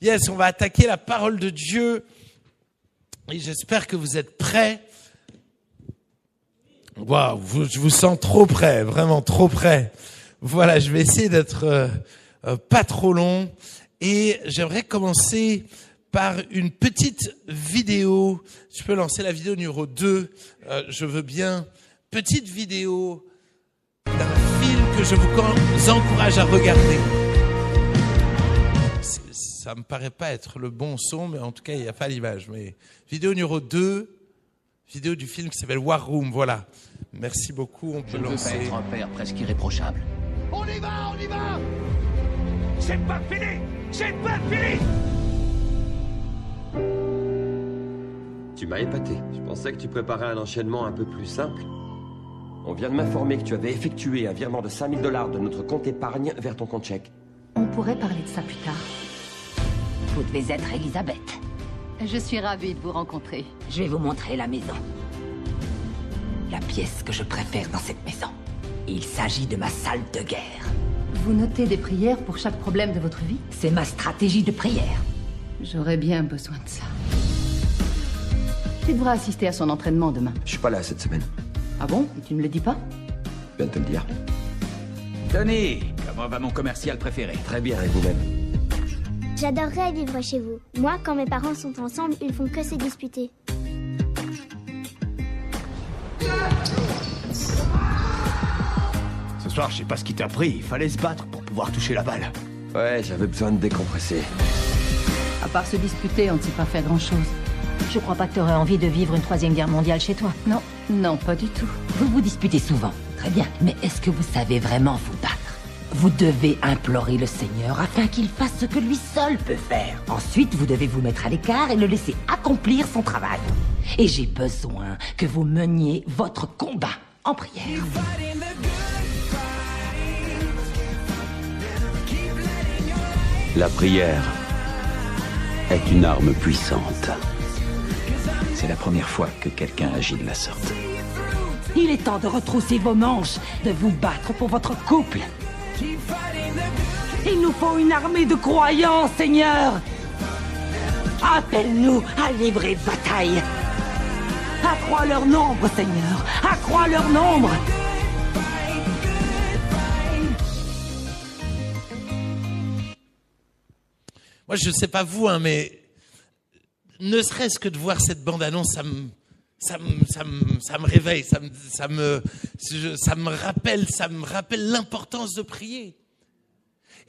Yes, on va attaquer la parole de Dieu et j'espère que vous êtes prêts. Waouh, je vous sens trop prêts, vraiment trop prêts. Voilà, je vais essayer d'être pas trop long et j'aimerais commencer par une petite vidéo. Je peux lancer la vidéo numéro 2, je veux bien. Petite vidéo d'un film que je vous encourage à regarder. Ça me paraît pas être le bon son, mais en tout cas, il n'y a pas l'image. Mais vidéo numéro 2, vidéo du film qui s'appelle War Room, voilà. Merci beaucoup, on peut lancer. Je ne veux pas être un père presque irréprochable. On y va, on y va! C'est pas fini! C'est pas fini! Tu m'as épaté. Je pensais que tu préparais un enchaînement un peu plus simple. On vient de m'informer que tu avais effectué un virement de $5000 de notre compte épargne vers ton compte chèque. On pourrait parler de ça plus tard. Vous devez être Elisabeth. Je suis ravie de vous rencontrer. Je vais vous montrer la maison. La pièce que je préfère dans cette maison. Il s'agit de ma salle de guerre. Vous notez des prières pour chaque problème de votre vie? C'est ma stratégie de prière. J'aurais bien besoin de ça. Tu devras assister à son entraînement demain. Je suis pas là cette semaine. Ah bon? Et tu ne le dis pas? Je viens de te le dire. Tony, comment va mon commercial préféré? Très bien, et vous-même? J'adorerais vivre chez vous. Moi, quand mes parents sont ensemble, ils font que se disputer. Ce soir, je sais pas ce qui t'a pris. Il fallait se battre pour pouvoir toucher la balle. Ouais, j'avais besoin de décompresser. À part se disputer, on ne sait pas faire grand-chose. Je crois pas que t'aurais envie de vivre une 3e guerre mondiale chez toi. Non, non, pas du tout. Vous vous disputez souvent. Très bien. Mais est-ce que vous savez vraiment vous battre? Vous devez implorer le Seigneur afin qu'il fasse ce que lui seul peut faire. Ensuite, vous devez vous mettre à l'écart et le laisser accomplir son travail. Et j'ai besoin que vous meniez votre combat en prière. La prière est une arme puissante. C'est la première fois que quelqu'un agit de la sorte. Il est temps de retrousser vos manches, de vous battre pour votre couple. Il nous faut une armée de croyants, Seigneur. Appelle-nous à livrer bataille. Accrois leur nombre, Seigneur. Accrois leur nombre. Moi, je sais pas vous, hein, mais ne serait-ce que de voir cette bande-annonce, ça me réveille, ça me rappelle l'importance de prier.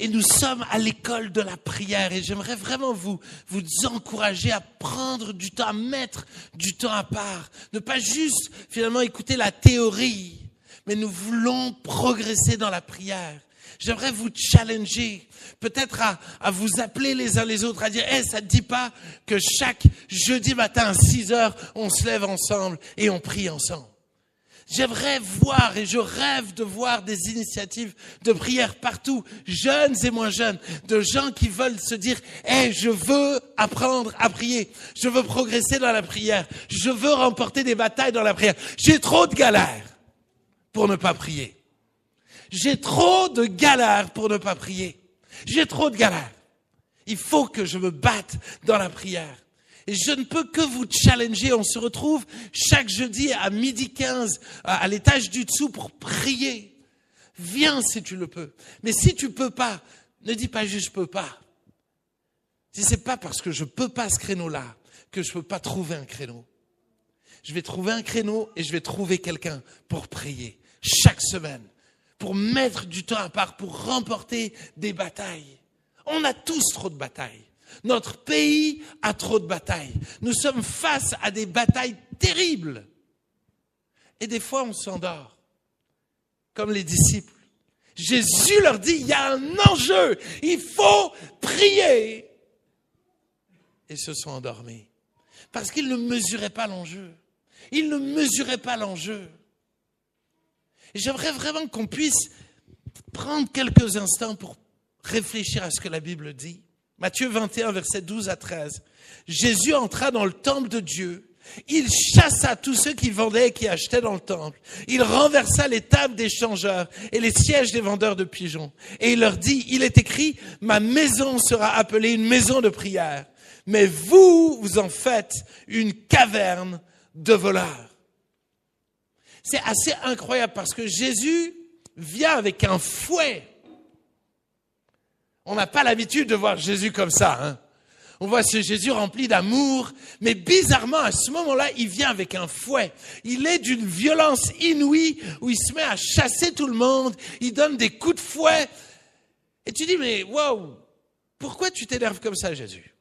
Et nous sommes à l'école de la prière et j'aimerais vraiment vous encourager à prendre du temps, à mettre du temps à part. Ne pas juste finalement écouter la théorie, mais nous voulons progresser dans la prière. J'aimerais vous challenger, peut-être à vous appeler les uns les autres, à dire « Hey, ça te dit pas que chaque jeudi matin à 6h, on se lève ensemble et on prie ensemble ?» J'aimerais voir et je rêve de voir des initiatives de prière partout, jeunes et moins jeunes, de gens qui veulent se dire « Hey, je veux apprendre à prier, je veux progresser dans la prière, je veux remporter des batailles dans la prière. J'ai trop de galères pour ne pas prier. J'ai trop de galères pour ne pas prier. J'ai trop de galères. Il faut que je me batte dans la prière. Et je ne peux que vous challenger. On se retrouve chaque jeudi à 12h15 à l'étage du dessous pour prier. Viens si tu le peux. Mais si tu peux pas, ne dis pas juste je peux pas. Si c'est pas parce que je peux pas ce créneau-là que je peux pas trouver un créneau. Je vais trouver un créneau et je vais trouver quelqu'un pour prier chaque semaine, pour mettre du temps à part, pour remporter des batailles. On a tous trop de batailles. Notre pays a trop de batailles. Nous sommes face à des batailles terribles. Et des fois, on s'endort, comme les disciples. Jésus leur dit, il y a un enjeu, il faut prier. Et ils se sont endormis. Parce qu'ils ne mesuraient pas l'enjeu. Ils ne mesuraient pas l'enjeu. Et j'aimerais vraiment qu'on puisse prendre quelques instants pour réfléchir à ce que la Bible dit. Matthieu 21, versets 12 à 13. Jésus entra dans le temple de Dieu Il chassa tous ceux qui vendaient et qui achetaient dans le temple. Il renversa les tables des changeurs et les sièges des vendeurs de pigeons. Et il leur dit, il est écrit, ma maison sera appelée une maison de prière. Mais vous, vous en faites une caverne de voleurs. C'est assez incroyable parce que Jésus vient avec un fouet. On n'a pas l'habitude de voir Jésus comme ça, hein. On voit ce Jésus rempli d'amour, mais bizarrement, à ce moment-là, il vient avec un fouet. Il est d'une violence inouïe, où il se met à chasser tout le monde, il donne des coups de fouet. Et tu dis, mais wow, pourquoi tu t'énerves comme ça, Jésus?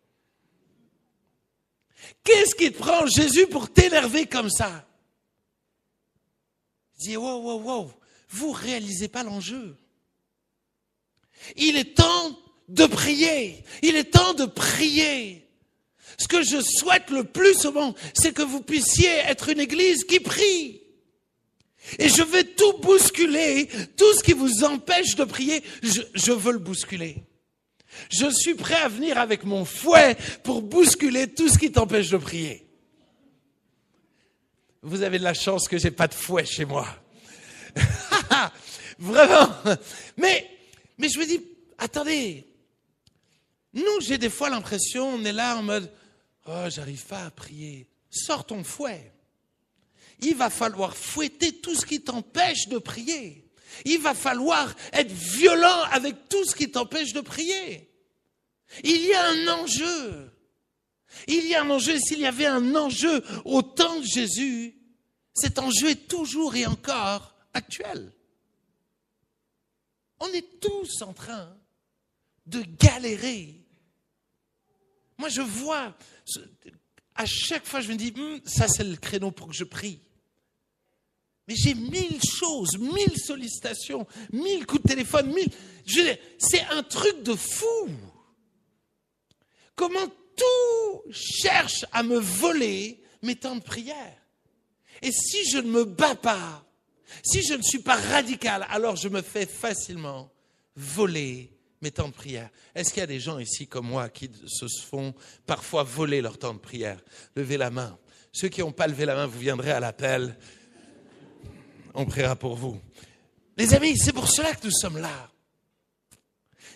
Qu'est-ce qui te prend, Jésus, pour t'énerver comme ça? Il dit, wow, vous réalisez pas l'enjeu. Il est temps de prier. Il est temps de prier. Ce que je souhaite le plus au monde, c'est que vous puissiez être une église qui prie. Et je vais tout bousculer, tout ce qui vous empêche de prier, je veux le bousculer. Je suis prêt à venir avec mon fouet pour bousculer tout ce qui t'empêche de prier. Vous avez de la chance que j'ai pas de fouet chez moi. Vraiment. Mais je me dis, attendez. Nous, j'ai des fois l'impression, on est là en mode, oh, j'arrive pas à prier. Sors ton fouet. Il va falloir fouetter tout ce qui t'empêche de prier. Il va falloir être violent avec tout ce qui t'empêche de prier. Il y a un enjeu. Il y a un enjeu. S'il y avait un enjeu au temps de Jésus, cet enjeu est toujours et encore actuel. On est tous en train de galérer. Moi, je vois, à chaque fois, je me dis, ça c'est le créneau pour que je prie. Mais j'ai 1000 choses, 1000 sollicitations, 1000 coups de téléphone, c'est un truc de fou. Comment tout cherche à me voler mes temps de prière. Et si je ne me bats pas, si je ne suis pas radical, alors je me fais facilement voler mes temps de prière. Est-ce qu'il y a des gens ici comme moi qui se font parfois voler leur temps de prière? Levez la main. Ceux qui n'ont pas levé la main, vous viendrez à l'appel. On priera pour vous. Les amis, c'est pour cela que nous sommes là.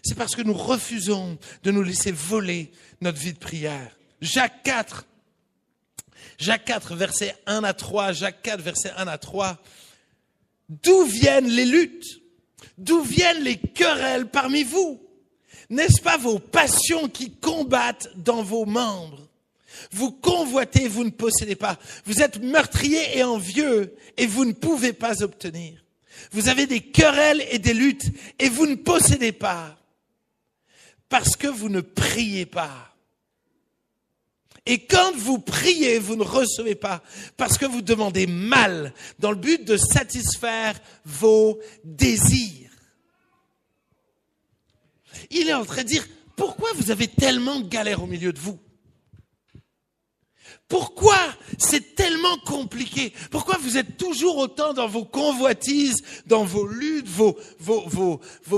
C'est parce que nous refusons de nous laisser voler notre vie de prière. Jacques 4, versets 1 à 3. Jacques 4, versets 1 à 3. D'où viennent les luttes? D'où viennent les querelles parmi vous? N'est-ce pas vos passions qui combattent dans vos membres? Vous convoitez, vous ne possédez pas. Vous êtes meurtriers et envieux et vous ne pouvez pas obtenir. Vous avez des querelles et des luttes et vous ne possédez pas parce que vous ne priez pas. Et quand vous priez, vous ne recevez pas parce que vous demandez mal dans le but de satisfaire vos désirs. Il est en train de dire, pourquoi vous avez tellement de galères au milieu de vous? Pourquoi c'est tellement compliqué? Pourquoi vous êtes toujours autant dans vos convoitises, dans vos luttes, vos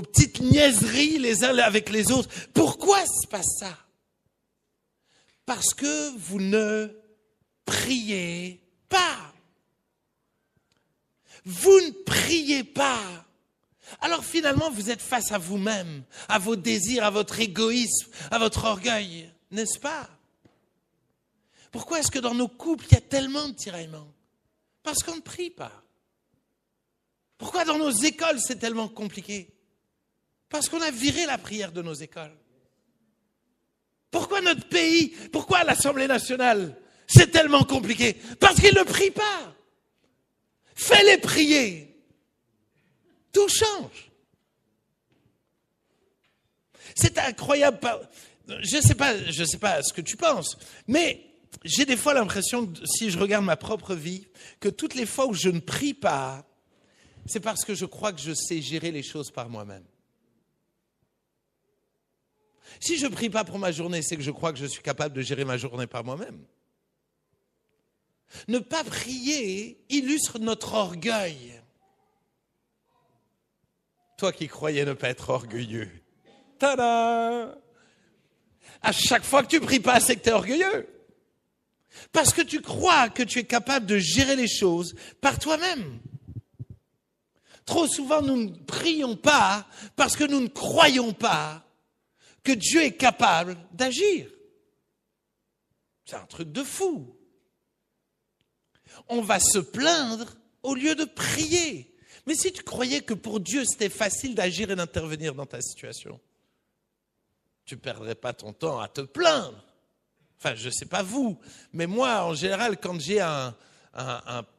petites niaiseries les uns avec les autres? Pourquoi se passe ça? Parce que vous ne priez pas. Vous ne priez pas. Alors finalement, vous êtes face à vous-même, à vos désirs, à votre égoïsme, à votre orgueil, n'est-ce pas? Pourquoi est-ce que dans nos couples, il y a tellement de tiraillements? Parce qu'on ne prie pas. Pourquoi dans nos écoles, c'est tellement compliqué? Parce qu'on a viré la prière de nos écoles. Pourquoi notre pays, pourquoi l'Assemblée nationale, c'est tellement compliqué? Parce qu'ils ne prient pas. Fais-les prier. Tout change. C'est incroyable. Je sais pas ce que tu penses, mais j'ai des fois l'impression, si je regarde ma propre vie, que toutes les fois où je ne prie pas, c'est parce que je crois que je sais gérer les choses par moi-même. Si je ne prie pas pour ma journée, c'est que je crois que je suis capable de gérer ma journée par moi-même. Ne pas prier illustre notre orgueil. Toi qui croyais ne pas être orgueilleux. Tada! À chaque fois que tu ne pries pas, c'est que tu es orgueilleux. Parce que tu crois que tu es capable de gérer les choses par toi-même. Trop souvent, nous ne prions pas parce que nous ne croyons pas que Dieu est capable d'agir. C'est un truc de fou. On va se plaindre au lieu de prier. Mais si tu croyais que pour Dieu, c'était facile d'agir et d'intervenir dans ta situation, tu ne perdrais pas ton temps à te plaindre. Enfin, je ne sais pas vous, mais moi, en général, quand j'ai un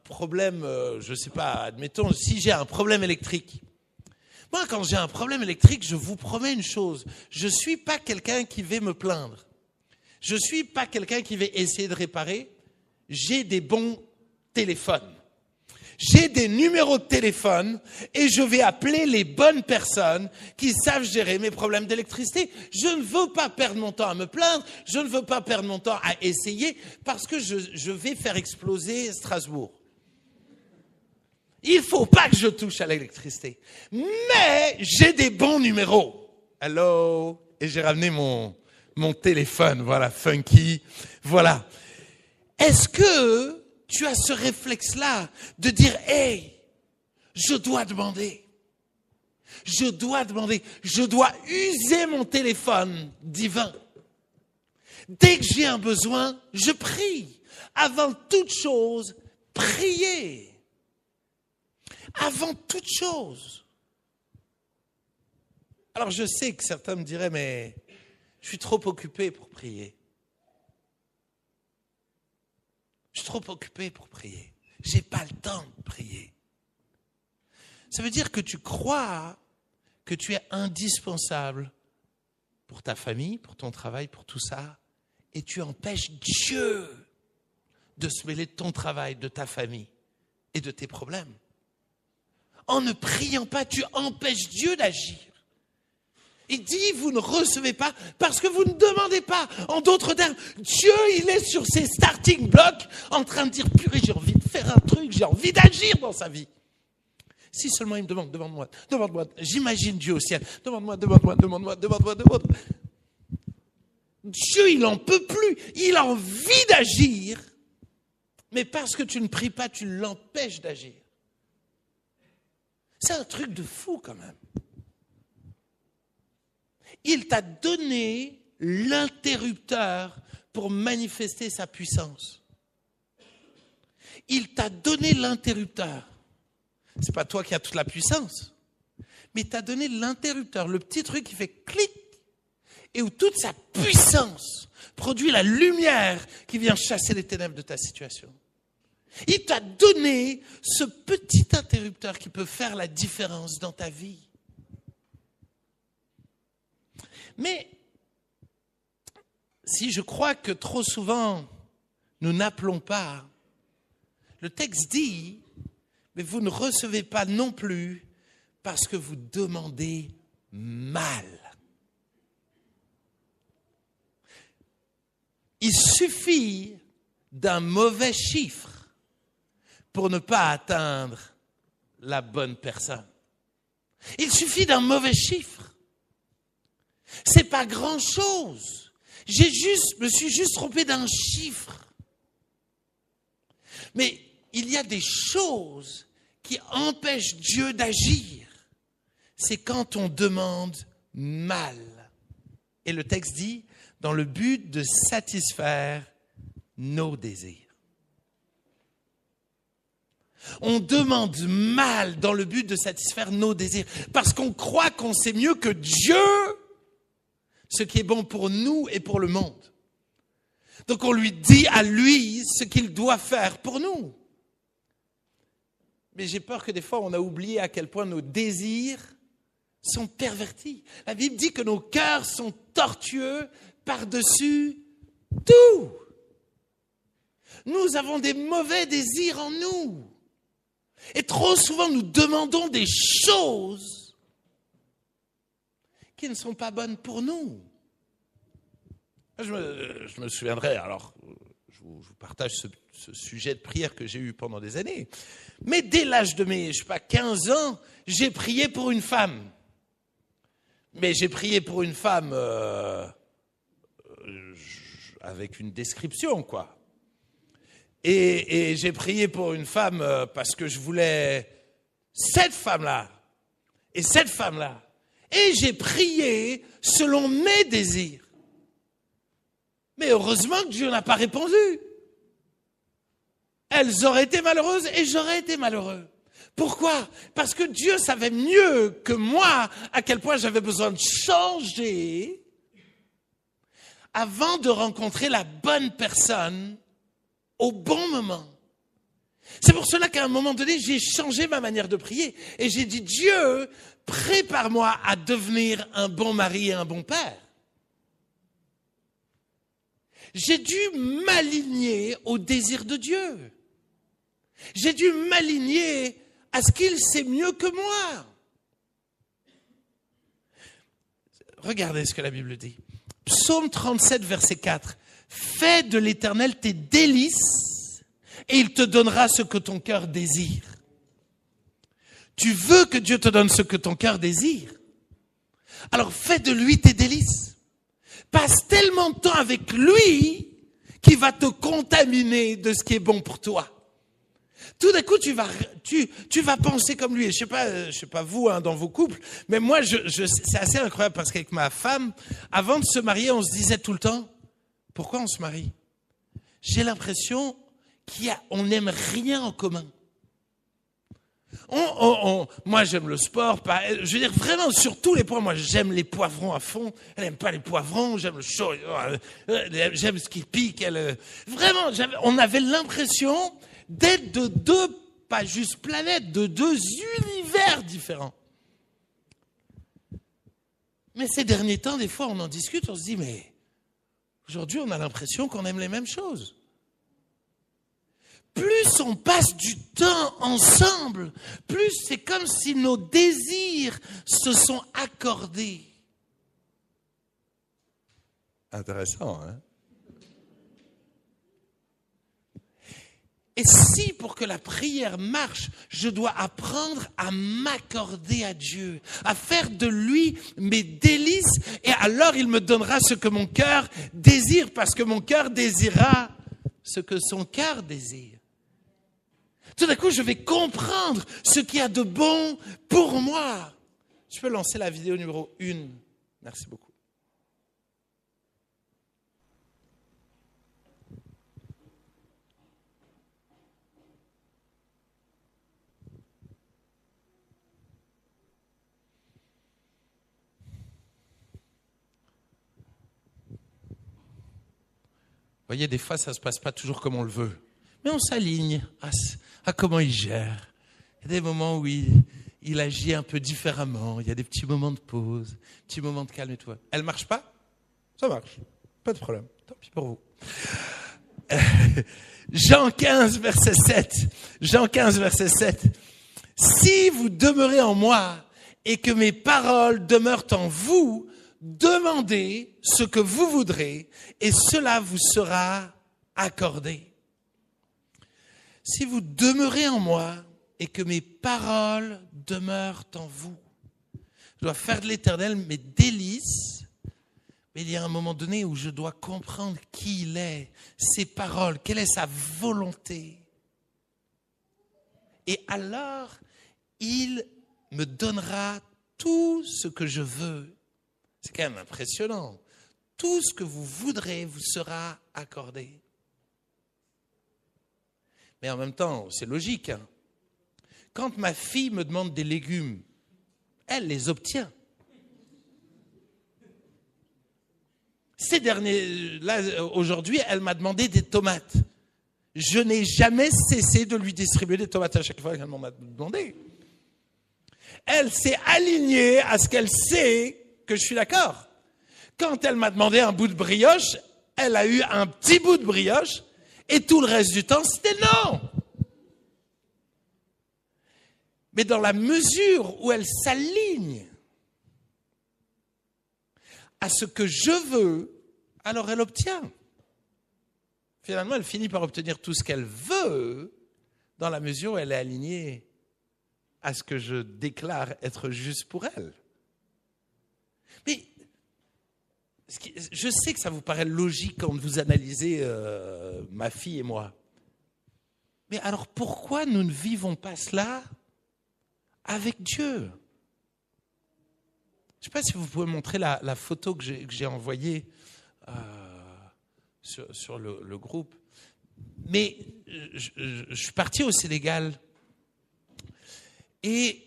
problème, je ne sais pas, admettons, si j'ai un problème électrique. Moi, quand j'ai un problème électrique, je vous promets une chose, je ne suis pas quelqu'un qui va me plaindre. Je ne suis pas quelqu'un qui va essayer de réparer. J'ai des bons téléphones. J'ai des numéros de téléphone et je vais appeler les bonnes personnes qui savent gérer mes problèmes d'électricité. Je ne veux pas perdre mon temps à me plaindre, je ne veux pas perdre mon temps à essayer parce que je vais faire exploser Strasbourg. Il ne faut pas que je touche à l'électricité. Mais j'ai des bons numéros. Allô? Et j'ai ramené mon téléphone, voilà, funky, voilà. Est-ce que tu as ce réflexe-là de dire, hey, je dois demander, je dois user mon téléphone divin. Dès que j'ai un besoin, je prie. Avant toute chose, priez. Avant toute chose. Alors je sais que certains me diraient, mais je suis trop occupé pour prier. Je suis trop occupé pour prier. Je n'ai pas le temps de prier. Ça veut dire que tu crois que tu es indispensable pour ta famille, pour ton travail, pour tout ça, et tu empêches Dieu de se mêler de ton travail, de ta famille et de tes problèmes. En ne priant pas, tu empêches Dieu d'agir. Il dit, vous ne recevez pas parce que vous ne demandez pas. En d'autres termes, Dieu, il est sur ses starting blocks en train de dire, purée, j'ai envie de faire un truc, j'ai envie d'agir dans sa vie. Si seulement il me demande, demande-moi. J'imagine Dieu au ciel. Demande-moi. Dieu, il n'en peut plus. Il a envie d'agir. Mais parce que tu ne pries pas, tu l'empêches d'agir. C'est un truc de fou quand même. Il t'a donné l'interrupteur pour manifester sa puissance. Il t'a donné l'interrupteur. C'est pas toi qui as toute la puissance, mais il t'a donné l'interrupteur, le petit truc qui fait clic et où toute sa puissance produit la lumière qui vient chasser les ténèbres de ta situation. Il t'a donné ce petit interrupteur qui peut faire la différence dans ta vie. Mais si je crois que trop souvent nous n'appelons pas, le texte dit, mais vous ne recevez pas non plus parce que vous demandez mal. Il suffit d'un mauvais chiffre pour ne pas atteindre la bonne personne. Il suffit d'un mauvais chiffre. C'est pas grand-chose. Me suis juste trompé d'un chiffre. Mais il y a des choses qui empêchent Dieu d'agir. C'est quand on demande mal. Et le texte dit, dans le but de satisfaire nos désirs. On demande mal dans le but de satisfaire nos désirs. Parce qu'on croit qu'on sait mieux que Dieu ce qui est bon pour nous et pour le monde. Donc on lui dit à lui ce qu'il doit faire pour nous. Mais j'ai peur que des fois on a oublié à quel point nos désirs sont pervertis. La Bible dit que nos cœurs sont tortueux par-dessus tout. Nous avons des mauvais désirs en nous. Et trop souvent nous demandons des choses qui ne sont pas bonnes pour nous. Je me souviendrai, alors je vous partage ce sujet de prière que j'ai eu pendant des années, mais dès l'âge de mes, 15 ans, j'ai prié pour une femme. Mais j'ai prié pour une femme avec une description, quoi. Et j'ai prié pour une femme parce que je voulais cette femme-là et cette femme-là. Et j'ai prié selon mes désirs. Mais heureusement que Dieu n'a pas répondu. Elles auraient été malheureuses et j'aurais été malheureux. Pourquoi? Parce que Dieu savait mieux que moi à quel point j'avais besoin de changer avant de rencontrer la bonne personne au bon moment. C'est pour cela qu'à un moment donné, j'ai changé ma manière de prier. Et j'ai dit, Dieu, prépare-moi à devenir un bon mari et un bon père. J'ai dû m'aligner au désir de Dieu. J'ai dû m'aligner à ce qu'il sait mieux que moi. Regardez ce que la Bible dit. Psaume 37, verset 4. Fais de l'Éternel tes délices et il te donnera ce que ton cœur désire. Tu veux que Dieu te donne ce que ton cœur désire? Alors fais de lui tes délices. Passe tellement de temps avec lui qu'il va te contaminer de ce qui est bon pour toi. Tout d'un coup, tu vas penser comme lui. Et je sais pas vous, dans vos couples, mais moi, c'est assez incroyable parce qu'avec ma femme, avant de se marier, on se disait tout le temps, pourquoi on se marie? J'ai l'impression qu'on n'aime rien en commun. Moi, j'aime le sport. Je veux dire, vraiment, sur tous les points, moi, j'aime les poivrons à fond. Elle n'aime pas les poivrons. J'aime le chaud. J'aime ce qui pique. Vraiment, on avait l'impression d'être de deux, pas juste planètes, de deux univers différents. Mais ces derniers temps, des fois, on en discute, on se dit, mais aujourd'hui, on a l'impression qu'on aime les mêmes choses. Plus on passe du temps ensemble, plus c'est comme si nos désirs se sont accordés. Intéressant, hein? Et si pour que la prière marche, je dois apprendre à m'accorder à Dieu, à faire de lui mes délices, et alors il me donnera ce que mon cœur désire, parce que mon cœur désirera ce que son cœur désire. Tout d'un coup, je vais comprendre ce qu'il y a de bon pour moi. Je peux lancer la vidéo numéro 1. Merci beaucoup. Vous voyez, des fois, ça ne se passe pas toujours comme on le veut. Mais on s'aligne à comment il gère. Il y a des moments où il agit un peu différemment. Il y a des petits moments de pause, petits moments de calme et tout. Elle ne marche pas? Ça marche. Pas de problème. Tant pis pour vous. Jean 15, verset 7. Jean 15, verset 7. Si vous demeurez en moi et que mes paroles demeurent en vous, demandez ce que vous voudrez et cela vous sera accordé. Si vous demeurez en moi et que mes paroles demeurent en vous, je dois faire de l'Éternel mes délices, mais il y a un moment donné où je dois comprendre qui il est, ses paroles, quelle est sa volonté. Et alors, il me donnera tout ce que je veux. C'est quand même impressionnant. Tout ce que vous voudrez vous sera accordé. Mais en même temps, c'est logique. Hein. Quand ma fille me demande des légumes, elle les obtient. Aujourd'hui, elle m'a demandé des tomates. Je n'ai jamais cessé de lui distribuer des tomates à chaque fois qu'elle m'en a demandé. Elle s'est alignée à ce qu'elle sait que je suis d'accord. Quand elle m'a demandé un bout de brioche, elle a eu un petit bout de brioche et tout le reste du temps, c'était non. Mais dans la mesure où elle s'aligne à ce que je veux, alors elle obtient. Finalement, elle finit par obtenir tout ce qu'elle veut dans la mesure où elle est alignée à ce que je déclare être juste pour elle. Mais je sais que ça vous paraît logique quand vous analysez ma fille et moi. Mais alors pourquoi nous ne vivons pas cela avec Dieu? Je ne sais pas si vous pouvez montrer la photo que j'ai envoyée sur le groupe. Mais je suis parti au Sénégal et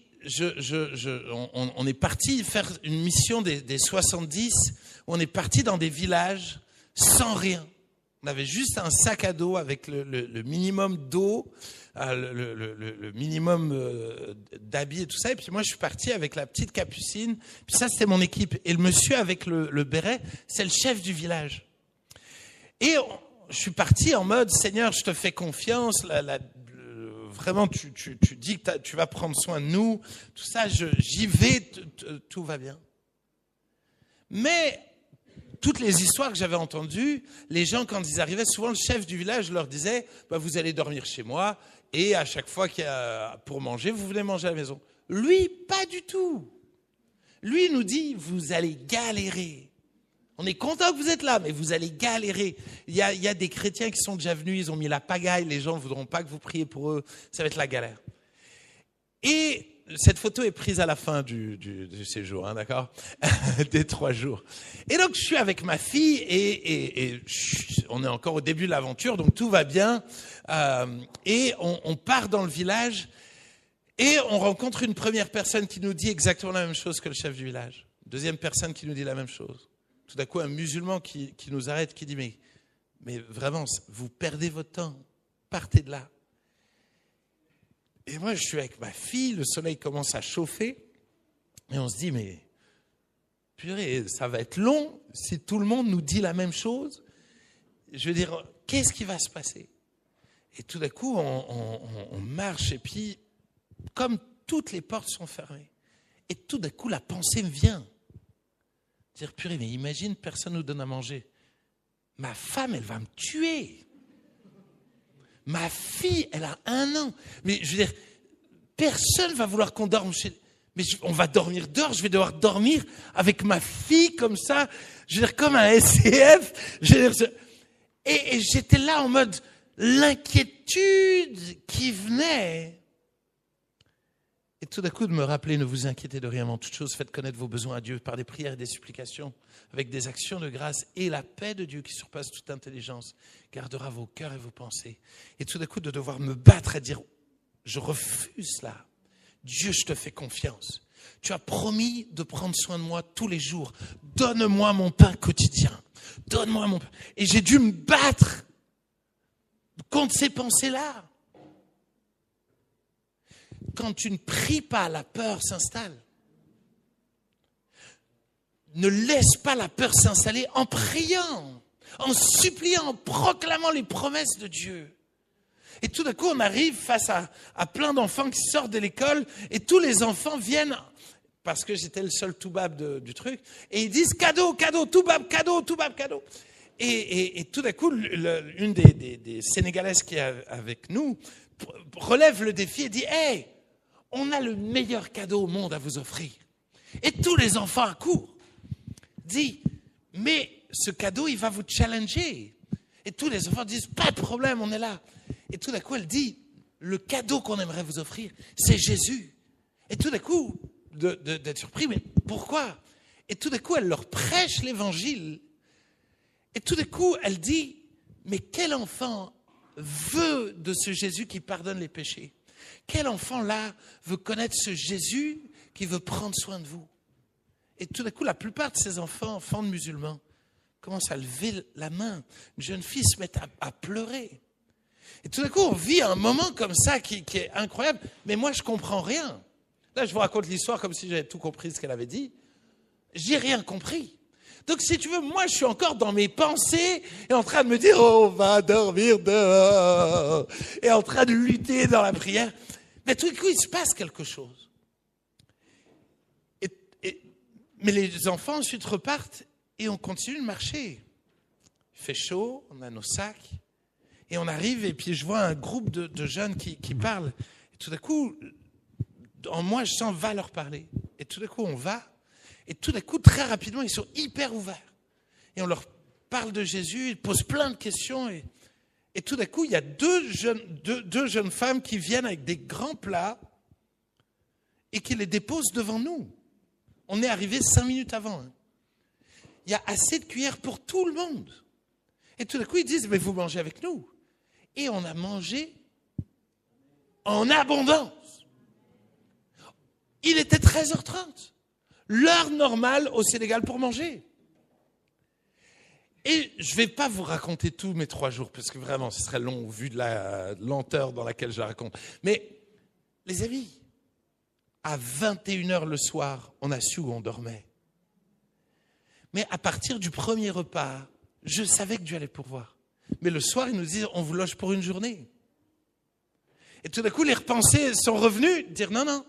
on est parti faire une mission des 70 où on est parti dans des villages sans rien. On avait juste un sac à dos avec le minimum d'eau, le minimum d'habits et tout ça. Et puis moi, je suis parti avec la petite capucine. Puis ça, c'était mon équipe. Et le monsieur avec le béret, c'est le chef du village. Et je suis parti en mode, Seigneur, je te fais confiance. Vraiment, tu dis que tu vas prendre soin de nous. Tout ça, j'y vais, tout va bien. Mais toutes les histoires que j'avais entendues, les gens, quand ils arrivaient, souvent le chef du village leur disait, vous allez dormir chez moi et à chaque fois qu'il y a pour manger, vous venez manger à la maison. Lui, pas du tout. Lui, il nous dit, vous allez galérer. On est content que vous êtes là, mais vous allez galérer. Il y a des chrétiens qui sont déjà venus, ils ont mis la pagaille, les gens ne voudront pas que vous priez pour eux, ça va être la galère. Et cette photo est prise à la fin du séjour, hein, d'accord? Des 3 jours. Et donc, je suis avec ma fille et on est encore au début de l'aventure, donc tout va bien. Et on part dans le village et on rencontre une première personne qui nous dit exactement la même chose que le chef du village. Deuxième personne qui nous dit la même chose. Tout d'un coup, un musulman qui nous arrête, qui dit mais vraiment, vous perdez votre temps, partez de là. Et moi, je suis avec ma fille, le soleil commence à chauffer, et on se dit, mais purée, ça va être long si tout le monde nous dit la même chose. Je veux dire, qu'est-ce qui va se passer? Et tout d'un coup, on marche, et puis, comme toutes les portes sont fermées, et tout d'un coup, la pensée me vient. Dire, purée, mais imagine, personne nous donne à manger. Ma femme, elle va me tuer. Ma fille, elle a 1 an. Mais je veux dire, personne va vouloir qu'on dorme chez... Mais on va dormir dehors, je vais devoir dormir avec ma fille comme ça. Je veux dire, comme un SCF. Je veux dire, et j'étais là en mode, l'inquiétude qui venait. Et tout d'un coup, de me rappeler, ne vous inquiétez de rien, en toute chose, faites connaître vos besoins à Dieu par des prières et des supplications, avec des actions de grâce, et la paix de Dieu qui surpasse toute intelligence gardera vos cœurs et vos pensées. Et tout d'un coup, de devoir me battre et dire, je refuse cela. Dieu, je te fais confiance. Tu as promis de prendre soin de moi tous les jours. Donne-moi mon pain quotidien. Donne-moi mon pain. Et j'ai dû me battre contre ces pensées-là. Quand tu ne pries pas, la peur s'installe. Ne laisse pas la peur s'installer en priant, en suppliant, en proclamant les promesses de Dieu. Et tout d'un coup, on arrive face à plein d'enfants qui sortent de l'école et tous les enfants viennent, parce que j'étais le seul toubab du truc, et ils disent cadeau, cadeau, toubab, cadeau, toubab, cadeau. Et tout d'un coup, une des Sénégalaises qui est avec nous relève le défi et dit « Hey, on a le meilleur cadeau au monde à vous offrir. » Et tous les enfants accourent. Dit « Mais ce cadeau, il va vous challenger. » Et tous les enfants disent « Pas de problème, on est là. » Et tout d'un coup, elle dit « Le cadeau qu'on aimerait vous offrir, c'est Jésus. » Et tout d'un coup, d'être surpris, mais pourquoi? Et tout d'un coup, elle leur prêche l'évangile. Et tout d'un coup, elle dit « Mais quel enfant veut de ce Jésus qui pardonne les péchés? Quel enfant là veut connaître ce Jésus qui veut prendre soin de vous? » Et tout d'un coup, la plupart de ces enfants de musulmans, commencent à lever la main. Une jeune fille se met à pleurer. Et tout d'un coup, on vit un moment comme ça qui est incroyable. Mais moi, je comprends rien. Là, je vous raconte l'histoire comme si j'avais tout compris ce qu'elle avait dit. J'ai rien compris. Donc, si tu veux, moi, je suis encore dans mes pensées et en train de me dire, oh, on va dormir dehors. Et en train de lutter dans la prière. Mais tout d'un coup, il se passe quelque chose. Mais les enfants ensuite repartent et on continue de marcher. Il fait chaud, on a nos sacs. Et on arrive et puis je vois un groupe de jeunes qui parlent. Et tout d'un coup, en moi, je sens, va leur parler. Et tout d'un coup, on va. Et tout d'un coup, très rapidement, ils sont hyper ouverts. Et on leur parle de Jésus, ils posent plein de questions. Et Et tout d'un coup, il y a deux jeunes femmes qui viennent avec des grands plats et qui les déposent devant nous. On est arrivé 5 minutes avant. Il y a assez de cuillères pour tout le monde. Et tout d'un coup, ils disent, mais vous mangez avec nous. Et on a mangé en abondance. Il était 13h30. L'heure normale au Sénégal pour manger. Et je ne vais pas vous raconter tous mes 3 jours, parce que vraiment, ce serait long, vu de la lenteur dans laquelle je la raconte. Mais, les amis, à 21h le soir, on a su où on dormait. Mais à partir du premier repas, je savais que Dieu allait pourvoir. Mais le soir, il nous dit, on vous loge pour une journée. Et tout d'un coup, les repensées sont revenues, dire non,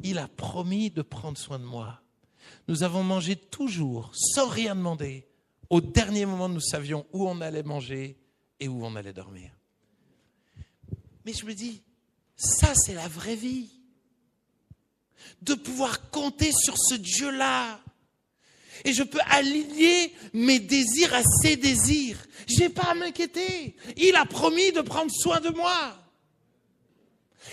il a promis de prendre soin de moi. Nous avons mangé toujours, sans rien demander. Au dernier moment, nous savions où on allait manger et où on allait dormir. Mais je me dis, ça c'est la vraie vie. De pouvoir compter sur ce Dieu-là. Et je peux aligner mes désirs à ses désirs. Je n'ai pas à m'inquiéter. Il a promis de prendre soin de moi.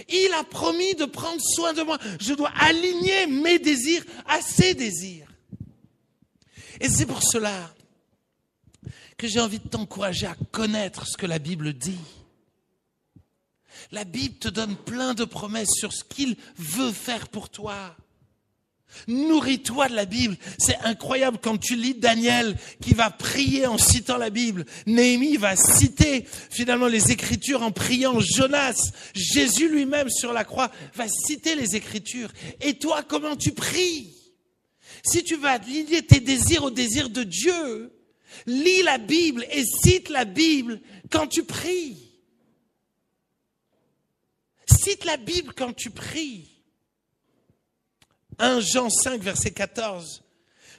Il a promis de prendre soin de moi. Je dois aligner mes désirs à ses désirs. Et c'est pour cela que j'ai envie de t'encourager à connaître ce que la Bible dit. La Bible te donne plein de promesses sur ce qu'il veut faire pour toi. Nourris-toi de la Bible. C'est incroyable quand tu lis Daniel qui va prier en citant la Bible. Néhémie va citer finalement les Écritures en priant. Jonas, Jésus lui-même sur la croix, va citer les Écritures. Et toi, comment tu pries? Si tu vas lier tes désirs au désir de Dieu, lis la Bible et cite la Bible quand tu pries. Cite la Bible quand tu pries. 1 Jean 5, verset 14.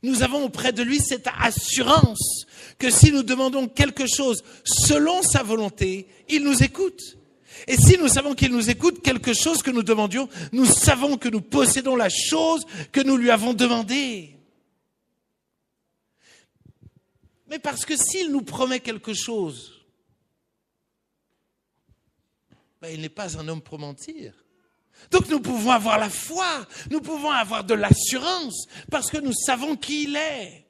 Nous avons auprès de lui cette assurance que si nous demandons quelque chose selon sa volonté, il nous écoute. Et si nous savons qu'il nous écoute, quelque chose que nous demandions, nous savons que nous possédons la chose que nous lui avons demandée. Mais parce que s'il nous promet quelque chose, il n'est pas un homme pour mentir. Donc nous pouvons avoir la foi, nous pouvons avoir de l'assurance, parce que nous savons qui il est.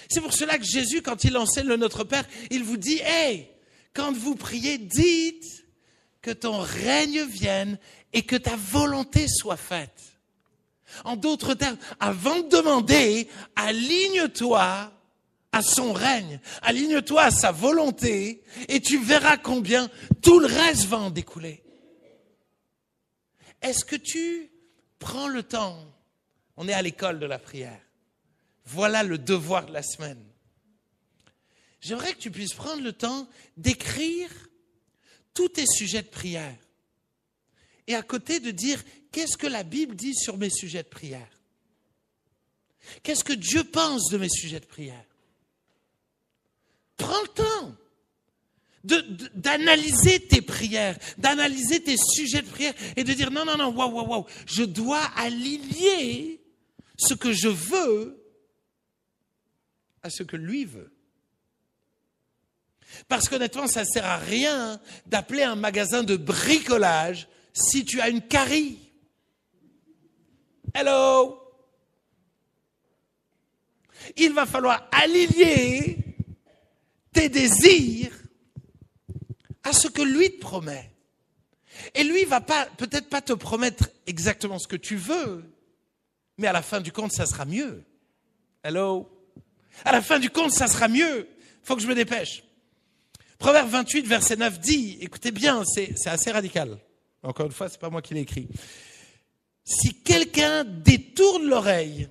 C'est pour cela que Jésus, quand il enseigne le Notre Père, il vous dit, hey, quand vous priez, dites que ton règne vienne et que ta volonté soit faite. En d'autres termes, avant de demander, aligne-toi à son règne, aligne-toi à sa volonté, et tu verras combien tout le reste va en découler. Est-ce que tu prends le temps? On est à l'école de la prière. Voilà le devoir de la semaine. J'aimerais que tu puisses prendre le temps d'écrire tous tes sujets de prière. Et à côté de dire, qu'est-ce que la Bible dit sur mes sujets de prière? Qu'est-ce que Dieu pense de mes sujets de prière? Prends le temps d'analyser tes prières, d'analyser tes sujets de prière et de dire non, wow, je dois aligner ce que je veux à ce que lui veut. Parce qu'honnêtement, ça ne sert à rien d'appeler un magasin de bricolage si tu as une carie. Hello! Il va falloir aligner tes désirs à ce que lui te promet. Et lui va peut-être pas te promettre exactement ce que tu veux, mais à la fin du compte, ça sera mieux. Hello? À la fin du compte, ça sera mieux. Faut que je me dépêche. Proverbe 28, verset 9 dit, écoutez bien, c'est assez radical. Encore une fois, c'est pas moi qui l'ai écrit. Si quelqu'un détourne l'oreille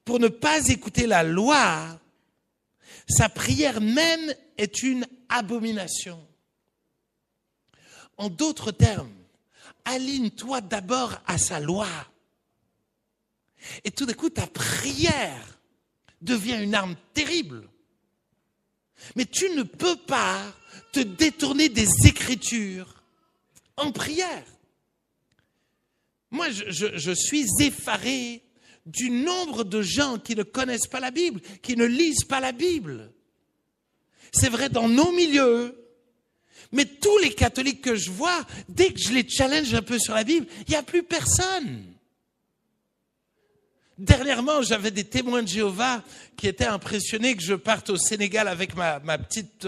pour ne pas écouter la loi, sa prière même est une abomination. En d'autres termes, aligne-toi d'abord à sa loi. Et tout d'un coup, ta prière devient une arme terrible. Mais tu ne peux pas te détourner des Écritures en prière. Moi, je suis effaré du nombre de gens qui ne connaissent pas la Bible, qui ne lisent pas la Bible. C'est vrai dans nos milieux. Mais tous les catholiques que je vois, dès que je les challenge un peu sur la Bible, il n'y a plus personne. Dernièrement, j'avais des témoins de Jéhovah qui étaient impressionnés que je parte au Sénégal avec ma petite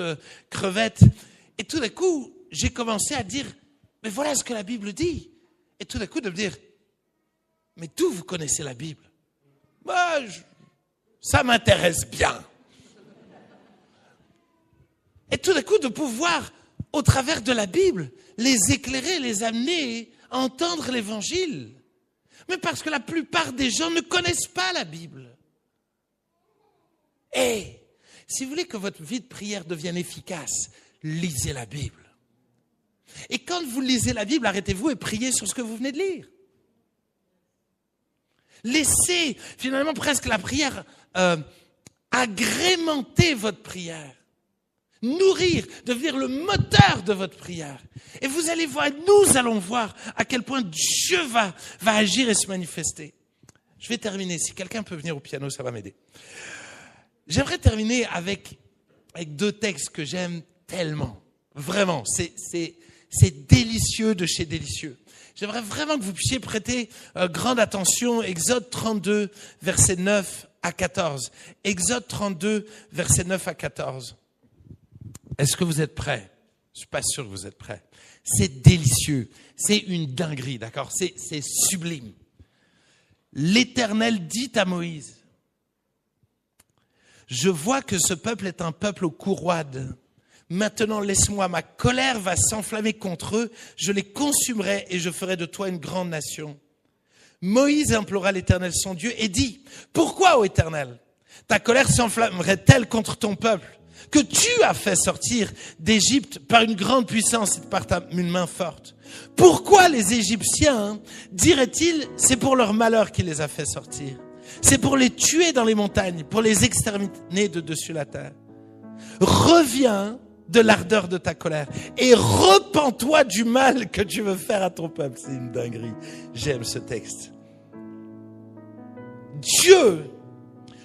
crevette. Et tout d'un coup, j'ai commencé à dire, mais voilà ce que la Bible dit. Et tout d'un coup, de me dire, mais d'où vous connaissez la Bible? Moi, ça m'intéresse bien. Et tout d'un coup, de pouvoir, au travers de la Bible, les éclairer, les amener à entendre l'Évangile. Mais parce que la plupart des gens ne connaissent pas la Bible. Et si vous voulez que votre vie de prière devienne efficace, lisez la Bible. Et quand vous lisez la Bible, arrêtez-vous et priez sur ce que vous venez de lire. Laissez finalement presque la prière agrémenter votre prière. Nourrir, devenir le moteur de votre prière. Et vous allez voir, nous allons voir à quel point Dieu va agir et se manifester. Je vais terminer. Si quelqu'un peut venir au piano, ça va m'aider. J'aimerais terminer avec 2 textes que j'aime tellement. Vraiment, c'est délicieux de chez délicieux. J'aimerais vraiment que vous puissiez prêter grande attention. Exode 32, versets 9 à 14. Exode 32, versets 9 à 14. Est-ce que vous êtes prêts? Je ne suis pas sûr que vous êtes prêts. C'est délicieux. C'est une dinguerie, d'accord? C'est sublime. L'Éternel dit à Moïse, « Je vois que ce peuple est un peuple au cou roide. Maintenant, laisse-moi, ma colère va s'enflammer contre eux. Je les consumerai et je ferai de toi une grande nation. » Moïse implora l'Éternel son Dieu et dit, « Pourquoi, ô Éternel, ta colère s'enflammerait-elle contre ton peuple que tu as fait sortir d'Égypte par une grande puissance et par une main forte? Pourquoi les Égyptiens diraient-ils, c'est pour leur malheur qu'il les a fait sortir? C'est pour les tuer dans les montagnes, pour les exterminer de dessus la terre. Reviens de l'ardeur de ta colère et repens-toi du mal que tu veux faire à ton peuple. » C'est une dinguerie. J'aime ce texte. Dieu,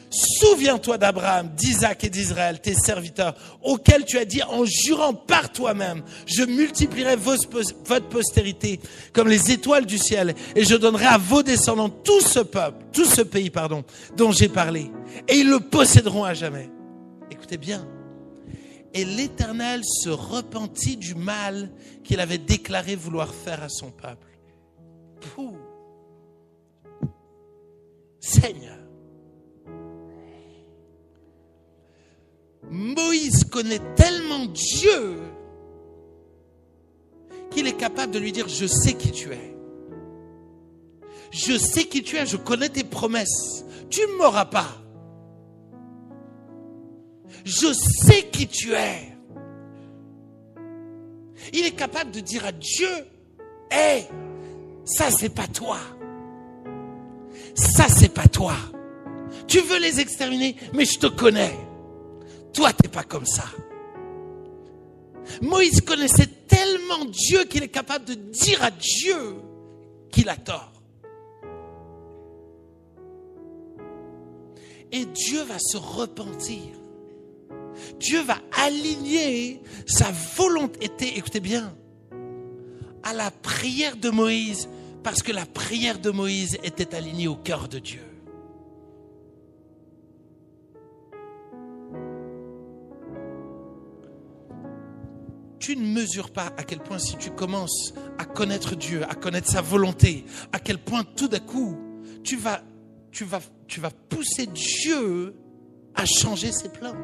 souviens-toi d'Abraham, d'Isaac et d'Israël, tes serviteurs, auxquels tu as dit en jurant par toi-même, je multiplierai votre postérité comme les étoiles du ciel et je donnerai à vos descendants tout ce pays, dont j'ai parlé. Et ils le posséderont à jamais. Écoutez bien. Et l'Éternel se repentit du mal qu'il avait déclaré vouloir faire à son peuple. Pouh. Seigneur. Moïse connaît tellement Dieu qu'il est capable de lui dire, je sais qui tu es. Je sais qui tu es, je connais tes promesses. Tu ne m'auras pas. Je sais qui tu es. Il est capable de dire à Dieu, hey, ça c'est pas toi. Ça c'est pas toi. Tu veux les exterminer, mais je te connais. Toi, t'es pas comme ça. Moïse connaissait tellement Dieu qu'il est capable de dire à Dieu qu'il a tort. Et Dieu va se repentir. Dieu va aligner sa volonté, écoutez bien, à la prière de Moïse, parce que la prière de Moïse était alignée au cœur de Dieu. Tu ne mesures pas à quel point, si tu commences à connaître Dieu, à connaître sa volonté, à quel point tout d'un coup, tu vas pousser Dieu à changer ses plans.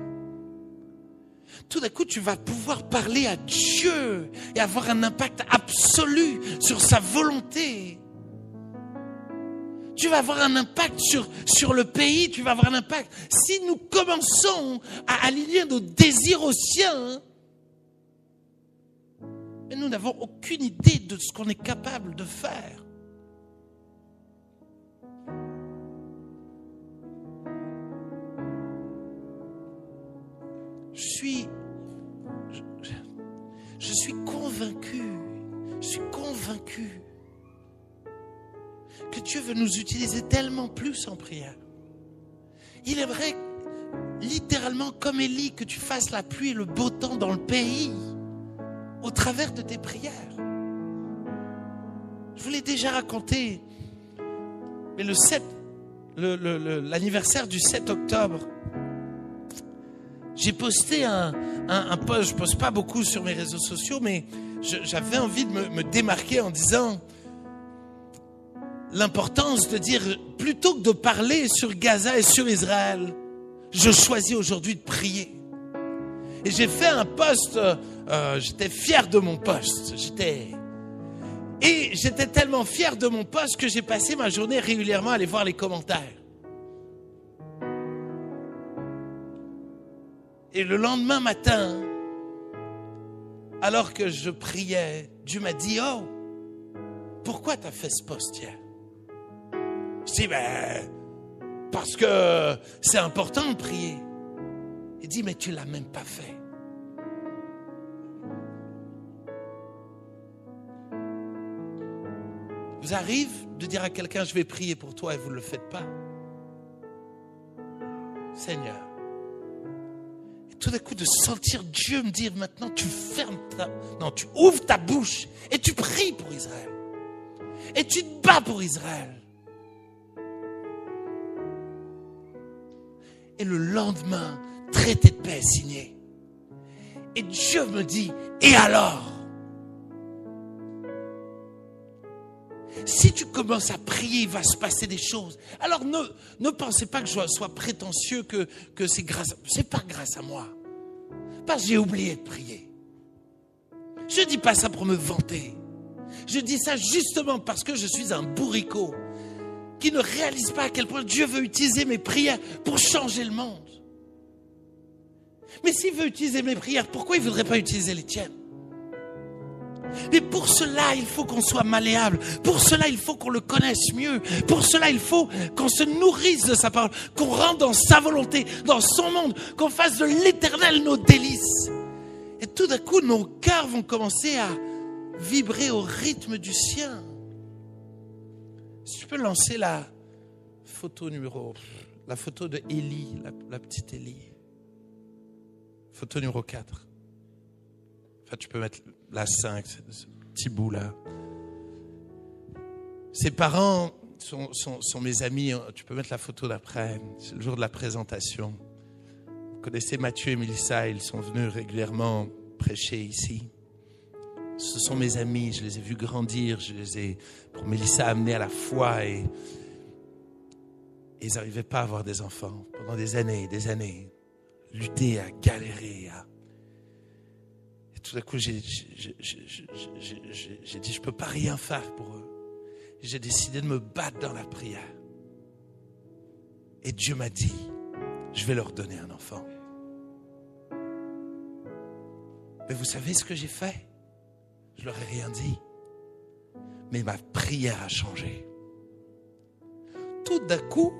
Tout d'un coup, tu vas pouvoir parler à Dieu et avoir un impact absolu sur sa volonté. Tu vas avoir un impact sur le pays, tu vas avoir un impact. Si nous commençons à aligner nos désirs aux siens, mais nous n'avons aucune idée de ce qu'on est capable de faire. Je suis convaincu que Dieu veut nous utiliser tellement plus en prière. Il aimerait littéralement comme Élie, que tu fasses la pluie et le beau temps dans le pays au travers de tes prières. Je vous l'ai déjà raconté, mais l'anniversaire du 7 octobre, j'ai posté un post. Je poste pas beaucoup sur mes réseaux sociaux, mais j'avais envie de me démarquer en disant l'importance de dire, plutôt que de parler sur Gaza et sur Israël, je choisis aujourd'hui de prier. Et j'ai fait un post, j'étais fier de mon post. J'étais tellement fier de mon post que j'ai passé ma journée régulièrement à aller voir les commentaires. Et le lendemain matin, alors que je priais, Dieu m'a dit, « Oh, pourquoi tu as fait ce post hier ?» Je dis, parce que c'est important de prier. Il dit, mais tu ne l'as même pas fait. Vous arrive de dire à quelqu'un, je vais prier pour toi et vous ne le faites pas. Seigneur. Et tout d'un coup de sentir Dieu me dire, maintenant tu tu ouvres ta bouche et tu pries pour Israël. Et tu te bats pour Israël. Et le lendemain, traité de paix est signé. Et Dieu me dit, et alors? Si tu commences à prier, il va se passer des choses. Alors ne pensez pas que je sois prétentieux, que c'est pas grâce à moi. Parce que j'ai oublié de prier. Je ne dis pas ça pour me vanter. Je dis ça justement parce que je suis un bourricot qui ne réalise pas à quel point Dieu veut utiliser mes prières pour changer le monde. Mais s'il veut utiliser mes prières, pourquoi il ne voudrait pas utiliser les tiennes? Mais pour cela, il faut qu'on soit malléable. Pour cela, il faut qu'on le connaisse mieux. Pour cela, il faut qu'on se nourrisse de sa parole, qu'on rentre dans sa volonté, dans son monde, qu'on fasse de l'Éternel nos délices. Et tout d'un coup, nos cœurs vont commencer à vibrer au rythme du sien. Si tu peux lancer la photo de Élie, la petite Élie. Photo numéro 4. Enfin, tu peux mettre la 5, ce petit bout là. Ses parents sont mes amis. Tu peux mettre la photo d'après. C'est le jour de la présentation. Vous connaissez Mathieu et Mélissa, ils sont venus régulièrement prêcher ici. Ce sont mes amis, je les ai vus grandir, je les ai, pour Mélissa, amenés à la foi et ils n'arrivaient pas à avoir des enfants pendant des années, lutter, à galérer. Et tout d'un coup, j'ai dit, je ne peux pas rien faire pour eux. Et j'ai décidé de me battre dans la prière. Et Dieu m'a dit, je vais leur donner un enfant. Mais vous savez ce que j'ai fait? Je leur ai rien dit. Mais ma prière a changé. Tout d'un coup,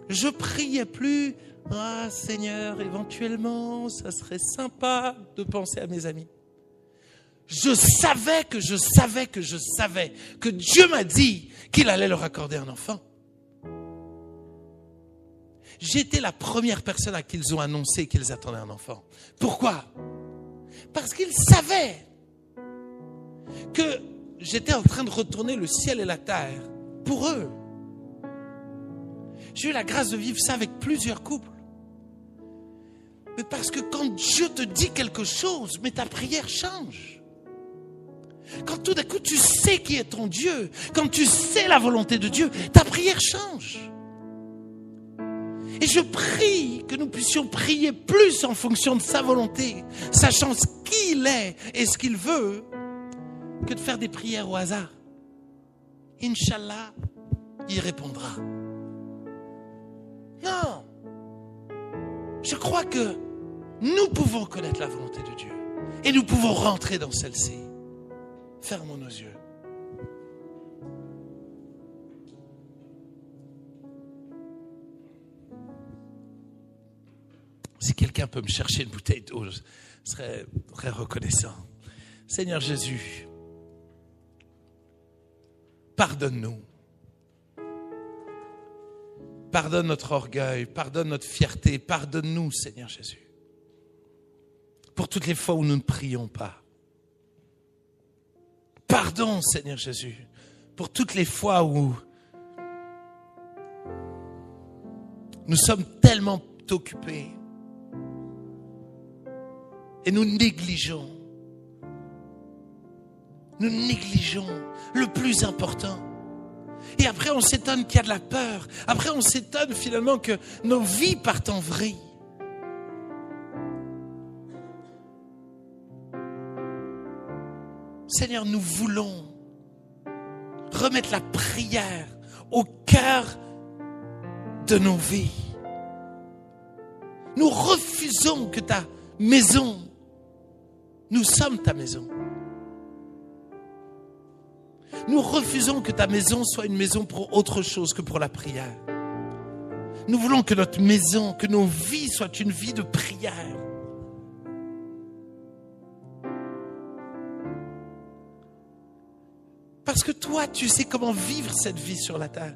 je priais plus. Ah Seigneur, éventuellement, ça serait sympa de penser à mes amis. Je savais que Dieu m'a dit qu'il allait leur accorder un enfant. J'étais la première personne à qui ils ont annoncé qu'ils attendaient un enfant. Pourquoi? Parce qu'ils savaient que j'étais en train de retourner le ciel et la terre pour eux. J'ai eu la grâce de vivre ça avec plusieurs couples. Mais parce que quand Dieu te dit quelque chose, mais ta prière change. Quand tout d'un coup tu sais qui est ton Dieu, quand tu sais la volonté de Dieu, ta prière change. Et je prie que nous puissions prier plus en fonction de sa volonté, sachant ce qu'il est et ce qu'il veut, que de faire des prières au hasard. Inch'Allah, il répondra. Non. Je crois que nous pouvons connaître la volonté de Dieu et nous pouvons rentrer dans celle-ci. Fermons nos yeux. Si quelqu'un peut me chercher une bouteille d'eau, je serais très reconnaissant. Seigneur Jésus, pardonne-nous. Pardonne notre orgueil, pardonne notre fierté, pardonne-nous, Seigneur Jésus. Pour toutes les fois où nous ne prions pas. Pardon, Seigneur Jésus, pour toutes les fois où nous sommes tellement occupés et nous négligeons le plus important. Et après, on s'étonne qu'il y a de la peur. Après, on s'étonne finalement que nos vies partent en vrille. Seigneur, nous voulons remettre la prière au cœur de nos vies. Nous refusons que ta maison, nous sommes ta maison. Nous refusons que ta maison soit une maison pour autre chose que pour la prière. Nous voulons que notre maison, que nos vies soient une vie de prière. Parce que toi, tu sais comment vivre cette vie sur la terre.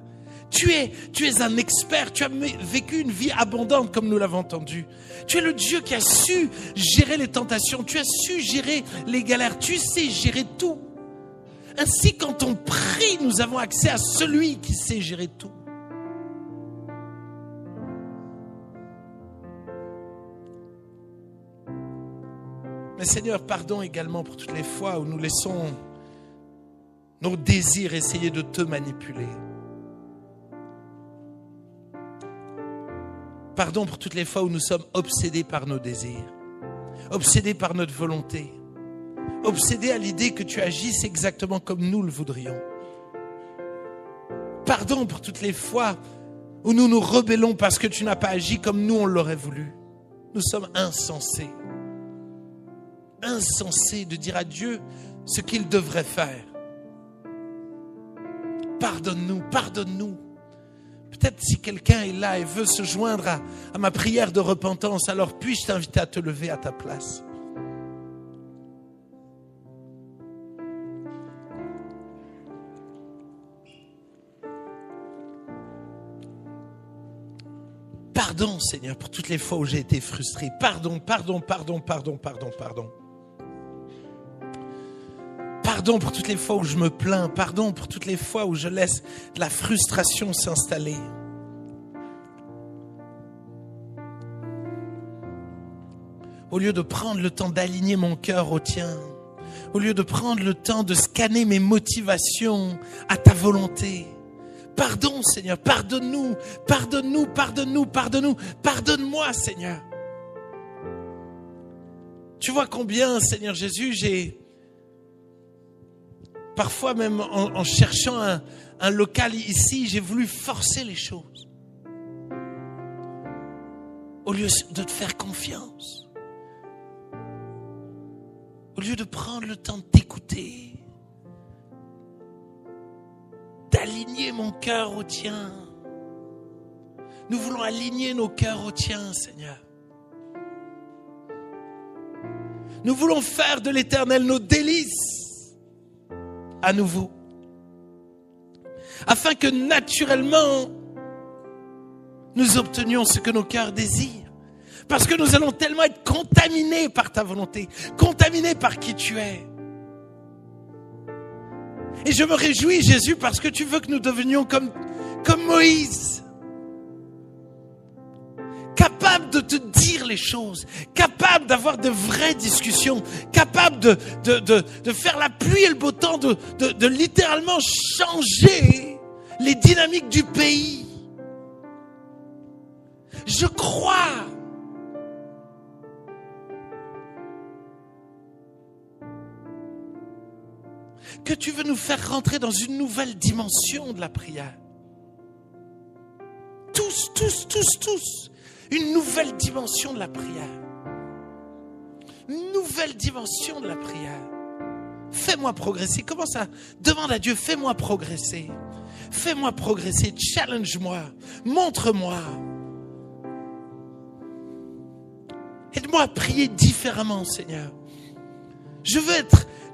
Tu es un expert, tu as vécu une vie abondante comme nous l'avons entendu. Tu es le Dieu qui a su gérer les tentations, tu as su gérer les galères, tu sais gérer tout. Ainsi, quand on prie, nous avons accès à celui qui sait gérer tout. Mais Seigneur, pardon également pour toutes les fois où nous laissons nos désirs essayer de te manipuler. Pardon pour toutes les fois où nous sommes obsédés par nos désirs, obsédés par notre volonté, obsédés à l'idée que tu agisses exactement comme nous le voudrions. Pardon pour toutes les fois où nous nous rebellons parce que tu n'as pas agi comme nous on l'aurait voulu. Nous sommes insensés. Insensés de dire à Dieu ce qu'il devrait faire. Pardonne-nous, pardonne-nous. Peut-être si quelqu'un est là et veut se joindre à ma prière de repentance, alors puis-je t'inviter à te lever à ta place. Pardon, Seigneur, pour toutes les fois où j'ai été frustré. Pardon, pardon, pardon, pardon, pardon, pardon. Pardon pour toutes les fois où je me plains. Pardon pour toutes les fois où je laisse de la frustration s'installer. Au lieu de prendre le temps d'aligner mon cœur au tien, au lieu de prendre le temps de scanner mes motivations à ta volonté. Pardon, Seigneur, pardonne-nous, pardonne-nous, pardonne-nous, pardonne-nous, pardonne-moi, Seigneur. Tu vois combien, Seigneur Jésus, j'ai... Parfois même en cherchant un local ici, j'ai voulu forcer les choses. Au lieu de te faire confiance. Au lieu de prendre le temps de t'écouter. D'aligner mon cœur au tien. Nous voulons aligner nos cœurs au tien, Seigneur. Nous voulons faire de l'Éternel nos délices. À nouveau, afin que naturellement nous obtenions ce que nos cœurs désirent, parce que nous allons tellement être contaminés par ta volonté, contaminés par qui tu es. Et je me réjouis, Jésus, parce que tu veux que nous devenions comme Moïse, capable de te dire les choses, capable d'avoir de vraies discussions, capable de faire la pluie et le beau temps, de littéralement changer les dynamiques du pays. Je crois que tu veux nous faire rentrer dans une nouvelle dimension de la prière. Tous. Une nouvelle dimension de la prière. Une nouvelle dimension de la prière. Fais-moi progresser. Commence à demander à Dieu, fais-moi progresser. Fais-moi progresser. Challenge-moi. Montre-moi. Aide-moi à prier différemment, Seigneur. Je veux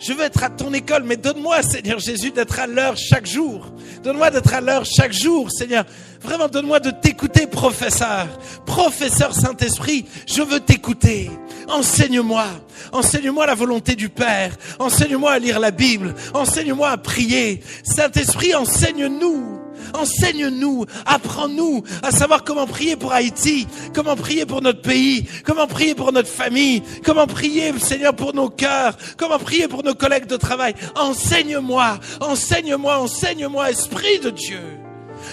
Je veux être à ton école, mais donne-moi, Seigneur Jésus, d'être à l'heure chaque jour. Donne-moi d'être à l'heure chaque jour, Seigneur. Vraiment, donne-moi de t'écouter, professeur. Professeur Saint-Esprit, je veux t'écouter. Enseigne-moi. Enseigne-moi la volonté du Père. Enseigne-moi à lire la Bible. Enseigne-moi à prier. Saint-Esprit, enseigne-nous. Enseigne-nous, apprends-nous à savoir comment prier pour Haïti, comment prier pour notre pays, comment prier pour notre famille, comment prier, Seigneur, pour nos cœurs, comment prier pour nos collègues de travail. Enseigne-moi, enseigne-moi, enseigne-moi, Esprit de Dieu.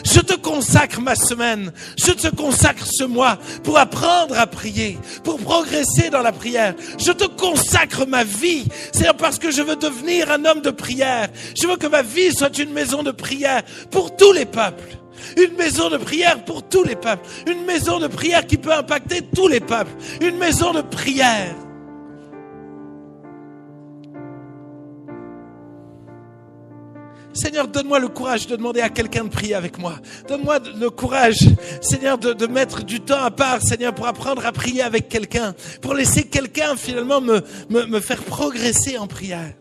Je te consacre ma semaine, je te consacre ce mois pour apprendre à prier, pour progresser dans la prière. Je te consacre ma vie, c'est parce que je veux devenir un homme de prière. Je veux que ma vie soit une maison de prière pour tous les peuples. Une maison de prière pour tous les peuples. Une maison de prière qui peut impacter tous les peuples. Une maison de prière. Seigneur, donne-moi le courage de demander à quelqu'un de prier avec moi. Donne-moi le courage, Seigneur, de mettre du temps à part, Seigneur, pour apprendre à prier avec quelqu'un. Pour laisser quelqu'un, finalement, me faire progresser en prière.